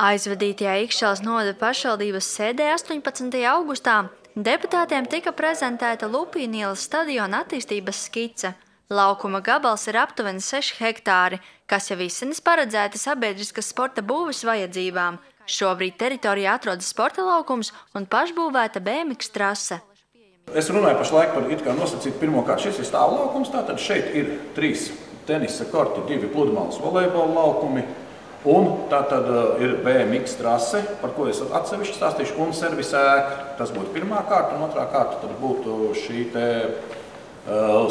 Aizvadītajā Ikšķeles novada pašvaldības sēdē 18. augustā deputātiem tika prezentēta Lupīnu ielas stadiona attīstības skice. Laukuma gabals ir aptuveni 6 hektāri, kas jau izsenis paredzēti sabiedriskas sporta būves vajadzībām. Šobrīd teritorijā atrodas sporta laukums un pašbūvēta BMX trase. Es runāju pašlaik par it kā nosacīt pirmokārt. Šis ir stāvlaukums, tātad šeit ir 3 tenisa korti, 2 pludmales volejbola laukumi. Un tā tad ir BMX trase, par ko es atsevišķi stāstīšu, un servisa ēka. Tas būtu pirmā kārta, un otrā kārta tad būtu šī te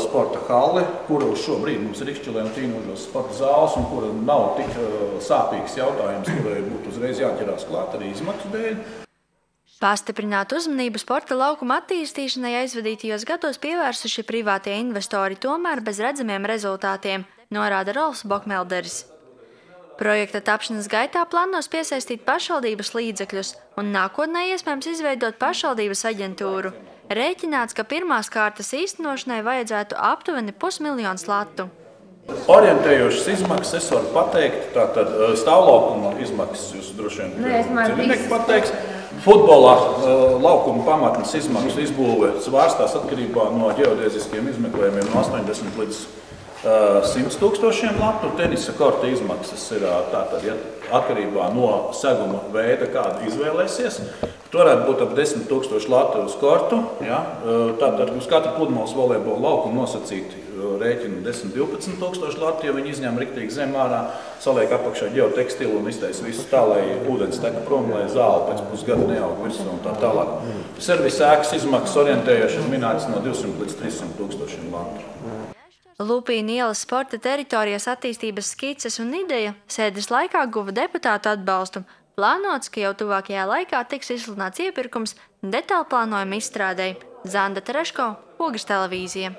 sporta halle, kura uz šo brīdi mums ir Ikšķelē un Tīnožos sporta zāles, un kura nav tik sāpīgs jautājums, kurai būtu uzreiz jāķerās klāt arī izmaksu dēļ. Pastiprināt uzmanību sporta laukuma attīstīšanai aizvadītajos gados pievērsuši privātie investori, tomēr bez redzamiem rezultātiem, norāda Rolfs Bokmelderis. Projekta tapšanas gaitā plānos piesaistīt pašvaldības līdzekļus un nākotnē iespējams izveidot pašvaldības aģentūru. Rēķināts, ka pirmās kārtas īstenošanai vajadzētu aptuveni 500 000 latu. Orientējošas izmaksas es varu pateikt, tātad stāvlaukuma izmaksas jūs droši vien cilvēki pateiks. Futbolā laukuma pamatnes izmaksu izbūve svārstās atkarībā no ģeodēziskiem izmeklējumiem no 80 līdz 100 000 latu. Tenisa korta izmaksas ir tātad atkarībā no seguma veida, kādu izvēlēsies. Tur varētu būt ap 10 000 latu uz kortu. Ja? Tātad uz katru pludmales volejbola laukumu nosacīti rēķina 10–12 000 latu, jo viņi izņem riktīgi zem ārā, saliek apakšā ģeotekstilu un iztaisa visu tā, lai ūdens tek prom, lai zāle pēc pusgada neaug virsū un tā tālāk. Servisa ēkas izmaksas orientējoši ir minētas no 200 līdz 300 000 latu. Lupīnu ielas sporta teritorijas attīstības skices un ideja sēdes laikā guva deputātu atbalstu. Plānots, ka jau tuvākajā laikā tiks izsludināts iepirkums detālplānojuma izstrādei. Zanda Tereško, Ogres televīzija.